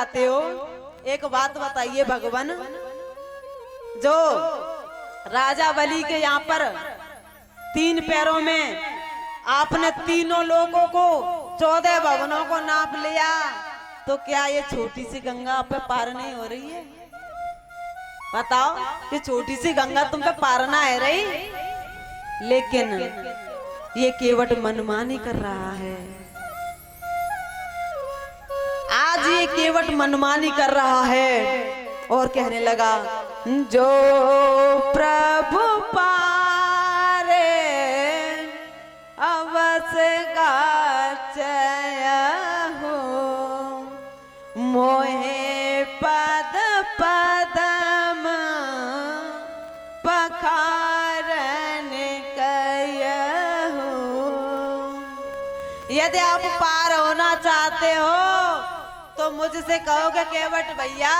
चाहते हो, एक बात बताइए भगवान, जो राजा बलि के यहाँ पर 3 पैरों में आपने तीनों लोगों को 14 भवनों को नाप लिया, तो क्या ये छोटी सी गंगा पे पार नहीं हो रही है? बताओ, ये छोटी सी गंगा तुम पे पार ना है रही, लेकिन ये केवट मनमानी कर रहा है। आज ये केवट मनमानी कर रहा है और कहने लगा, जो प्रभु पारे अवस गाचय हो, मोहे पद पदम पखारन कयहु। यदि आप पार होना चाहते हो तो मुझसे कहोगे केवट भैया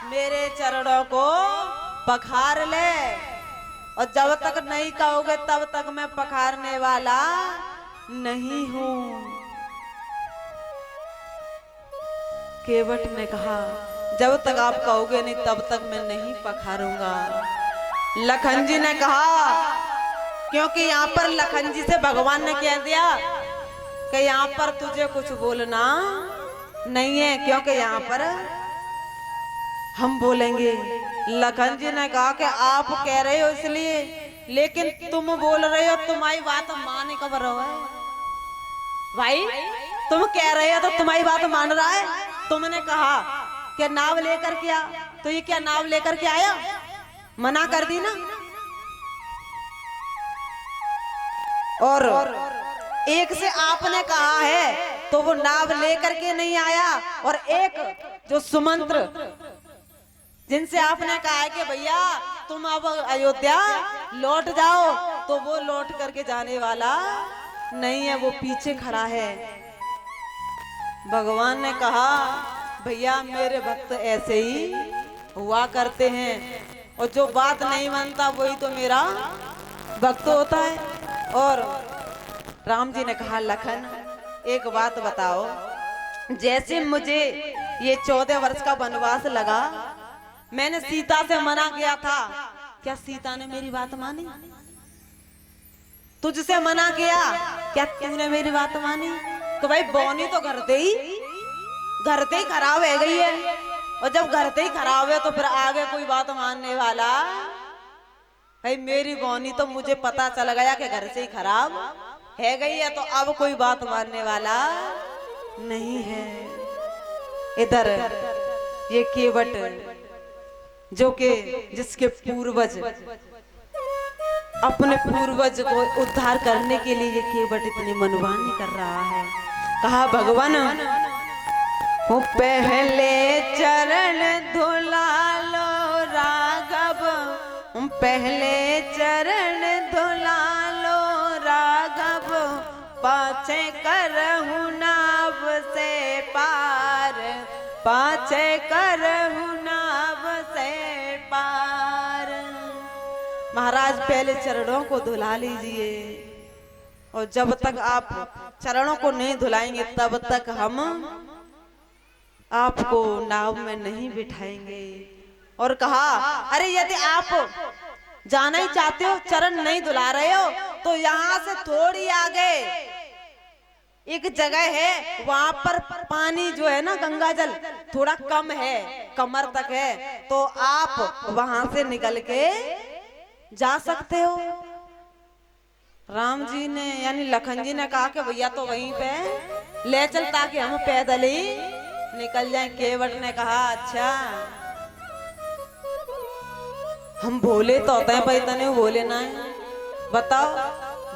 मेरे चरणों को पखार ले, और जब तक नहीं कहोगे तब तक मैं पखारने वाला नहीं हूं। केवट ने कहा, जब तक आप कहोगे नहीं तब तक मैं नहीं पखारूंगा। लखन जी ने कहा, क्योंकि यहाँ पर लखन जी से भगवान ने कह दिया कि यहाँ पर तुझे कुछ बोलना नहीं है, क्योंकि यहाँ पर हम बोलेंगे। लखन जी ने कहा कि आप कह रहे हो इसलिए, लेकिन तुम बोल रहे हो, तुम्हारी बात माने कब रहो है भाई? तुम कह रहे हो तो तुम्हारी बात मान रहा है। तुमने कहा कि नाव लेकर के आ, तो ये क्या नाव लेकर के आया? मना कर दी ना। और एक से आपने कहा है तो वो नाव लेकर के नहीं आया, और एक जो सुमंत्र जिनसे आपने कहा है कि भैया तुम अब अयोध्या लौट जाओ, तो वो लौट करके जाने वाला नहीं है, वो पीछे खड़ा है। भगवान ने कहा, भैया मेरे भक्त ऐसे ही हुआ करते हैं, और जो बात नहीं मानता वही तो मेरा भक्त होता है। और राम जी ने कहा, लखन एक बात बताओ, जैसे मुझे ये 14 वर्ष का वनवास लगा, मैंने सीता से मना किया था, क्या सीता ने मेरी बात मानी? तुझसे मना किया, क्या तूने मेरी बात मानी? तो भाई बोनी तो घर से ही खराब है गई है, और जब घर से ही खराब है तो फिर आगे कोई बात मानने वाला? भाई मेरी बोनी तो मुझे पता चल गया कि घर से ही खराब है गई है, तो अब कोई बात मानने वाला नहीं है। इधर ये केवट जो कि जिसके पूर्वज अपने पूर्वज को उद्धार करने के लिए ये केवट इतनी मनमानी कर रहा है। कहा, भगवान वो पहले चरण धुला लो राघव, पहले चरण धुला लो राघव, पाछे करहु नाव से पार, पाछे करहु नाव से पार। महाराज पहले चरणों को धुला लीजिए, और जब तक आप चरणों को नहीं धुलाएंगे तब तक हम आपको नाव में नहीं बिठाएंगे। और कहा, अरे यदि आप जाना ही चाहते हो, चरण नहीं धुला रहे हो, तो यहाँ से थोड़ी आगे एक जगह है, वहां पर पानी जो है ना गंगा जल थोड़ा कम है, कमर तक है, तो आप वहां से निकल के जा सकते हो। राम जी ने यानी लखन जी ने कहा कि भैया तो वहीं पे ले चल ताकि हम पैदल ही निकल जाएं। केवट ने कहा, अच्छा हम भोले तो होते हैं भाई, तने भोले ना है। बताओ,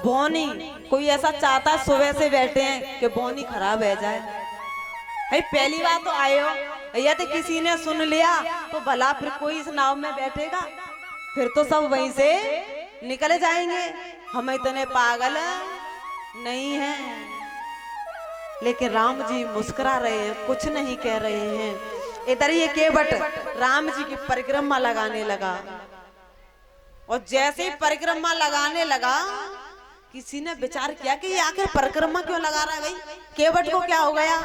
बोनी कोई ऐसा चाहता है सुबह से बैठे हैं कि बोनी खराब है जाए? भाई पहली बार तो आए हो, यदि किसी ने सुन लिया तो भला फिर कोई इस नाव में बैठेगा? फिर तो सब वहीं से निकल जाएंगे। हम इतने पागल नहीं हैं। लेकिन राम जी मुस्कुरा रहे हैं, कुछ नहीं कह रहे हैं। इधर ये केवट राम जी की परिक्रमा लगाने लगा, और जैसे ही परिक्रमा लगाने लगा, किसी ने विचार किया कि ये आखिर परिक्रमा क्यों लगा रहा है? भाई केवट को क्या हो गया?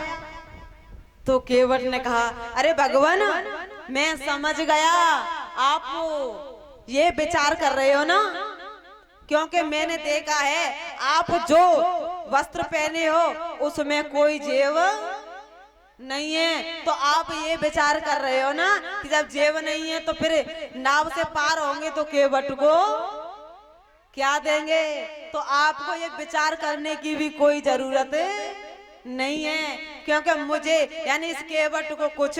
तो केवट ने कहा, अरे भगवान मैं समझ गया, आप ये विचार कर रहे हो ना, क्योंकि मैंने देखा है आप जो वस्त्र पहने हो उसमें कोई जेब नहीं है, तो आप ये विचार कर रहे हो ना कि जब जेब नहीं है तो फिर नाव से पार होंगे तो केवट को क्या देंगे। तो आपको ये विचार करने की भी कोई जरूरत नहीं है, क्योंकि मुझे यानी इस केवट को कुछ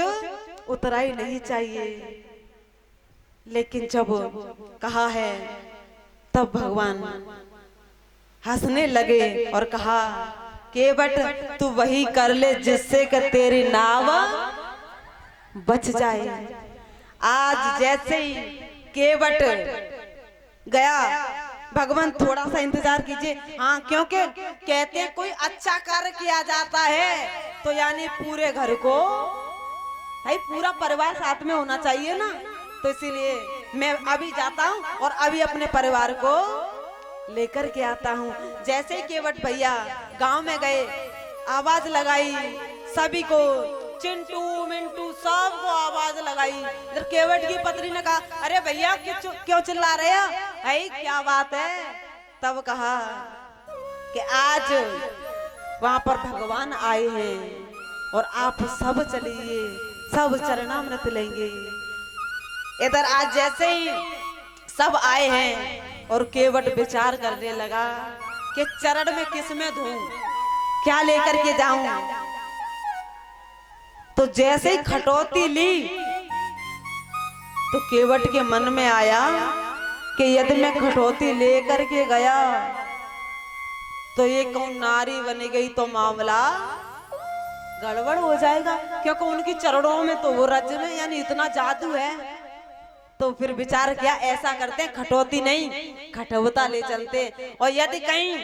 उतरा ही नहीं चाहिए। लेकिन जब कहा है तब भगवान हंसने लगे और कहा, केवट तू वही कर ले जिससे कि तेरी नाव बच जाए। आज जैसे ही केवट गया, भगवान थोड़ा सा इंतजार कीजिए, हाँ, क्योंकि कहते हैं कोई अच्छा कार्य किया जाता है तो यानी पूरे घर को भाई पूरा परिवार साथ में होना चाहिए ना, तो इसीलिए मैं अभी जाता हूँ और अभी अपने परिवार को लेकर के आता हूँ। जैसे ही केवट भैया गांव में गए, आवाज लगाई सभी को, चिंटू मिंटू सबको आवाज लगाई। इधर केवट की पत्नी ने कहा, अरे भैया क्यों चिल्ला रहे हो, भाई क्या बात है। तब कहा कि आज वहां पर भगवान आए हैं और आप सब चलिए, सब चरणामृत लेंगे। इधर आज जैसे ही सब आए हैं और केवट विचार करने लगा कि चरण में किस में धूं, क्या लेकर के जाऊं। तो जैसे ही खटौती ली तो केवट के मन में आया कि यदि मैं खटौती लेकर के गया तो ये कौन नारी बनी गई तो मामला गड़बड़ हो जाएगा, क्योंकि उनकी चरणों में तो वो रज में यानी इतना जादू है। तो फिर विचार किया, ऐसा करते हैं खटौती नहीं खटौता ले चलते, और यदि कहीं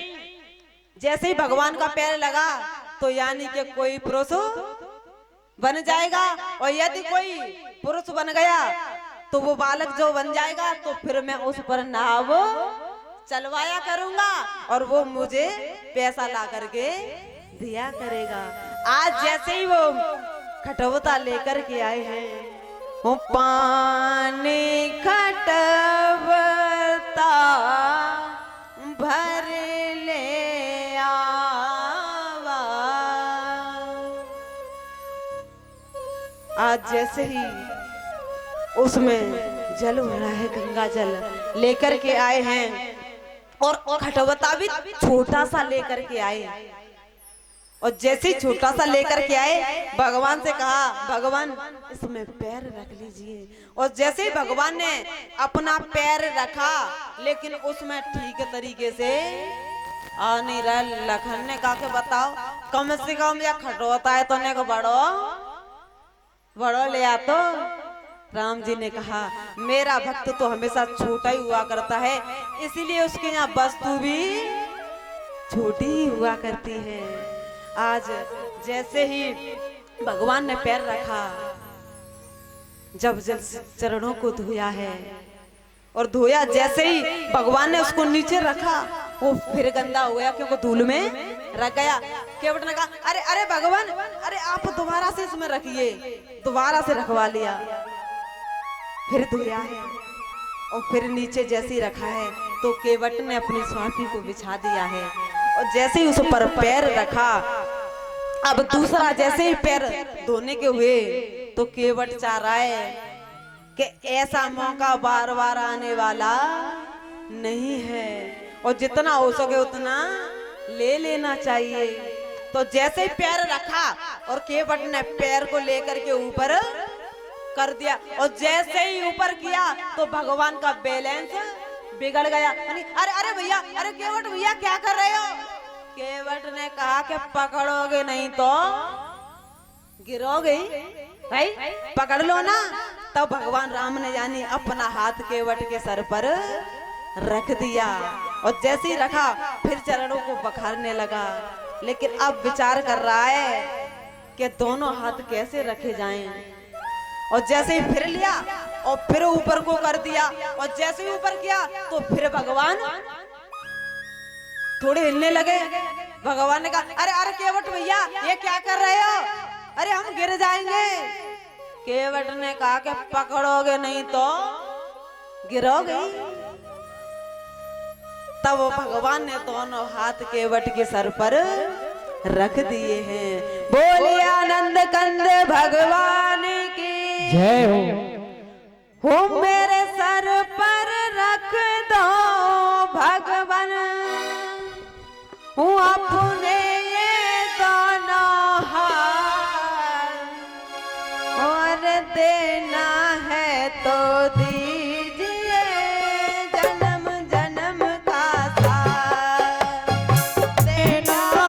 जैसे ही भगवान का पैर लगा तो यानी कि कोई पुरुष बन जाएगा, और यदि कोई पुरुष बन गया तो वो बालक जो बन जाएगा तो फिर मैं उस पर नाव चलवाया करूंगा और वो मुझे पैसा ला करके दिया करेगा। आज जैसे ही वो खटौता लेकर के आए हैं, वो पानी खटवता भर ले आवा। आज जैसे ही उसमें जल हो रहा है, गंगा जल लेकर के आए हैं और खटवता भी छोटा सा लेकर के आए, और जैसे ही छोटा सा लेकर के आए भगवान से कहा, भगवान इसमें पैर रख लीजिए। और जैसे ही भगवान ने अपना पैर रखा लेकिन उसमें ठीक तरीके से आ नहीं रहा। लखन ने कहा कि बताओ कम से कम या खटोता है तो ने को बड़ो ले आ। तो राम जी ने कहा, मेरा भक्त तो हमेशा छोटा ही हुआ करता है, इसीलिए उसके यहाँ वस्तु भी छोटी ही हुआ करती है। आज जैसे ही भगवान ने पैर रखा, जब जल चरणों को धोया है और धोया, जैसे ही भगवान ने उसको नीचे रखा वो फिर गंदा हो गया क्योंकि धूल में रख गया। केवट ने कहा, अरे अरे भगवान, अरे आप दोबारा से इसमें रखिए। दोबारा से रखवा लिया, फिर धोया है और फिर नीचे जैसे ही रखा है तो केवट ने अपनी स्वामी को बिछा दिया है, और जैसे ही उस पर पैर रखा, अब दूसरा जैसे ही पैर धोने के हुए तो केवट चाह रहा है कि ऐसा मौका बार बार आने वाला नहीं है और जितना हो सके उतना ले लेना चाहिए। तो जैसे ही पैर रखा और केवट ने पैर को लेकर के ऊपर कर दिया, और जैसे ही ऊपर किया तो भगवान का बैलेंस बिगड़ गया। अरे अरे भैया, अरे केवट भैया क्या कर रहे हो। केवट ने कहा कि पकड़ोगे नहीं तो गिरोगे भाई, पकड़ लो ना। तब तो भगवान राम ने यानी अपना हाथ केवट के सर पर रख दिया, और जैसे ही रखा फिर चरणों को बखारने लगा। लेकिन अब विचार कर रहा है कि दोनों हाथ कैसे रखे जाएं, और जैसे ही फिर लिया और फिर ऊपर को कर दिया, और जैसे ही ऊपर किया तो फिर भगवान थोड़े हिलने लगे। भगवान ने कहा, अरे अरे केवट भैया ये क्या कर रहे हो। अरे हम गिर जाएंगे। केवट ने कहा कि पकड़ोगे नहीं तो गिरोगे। तब भगवान ने दोनों हाथ केवट के सर पर रख दिए हैं। बोलिए आनंद कंद भगवान की जय हो। मेरे सर पर रख दो भगवान, हूँ अपने ये दोनों हाथ, और देना है तो दी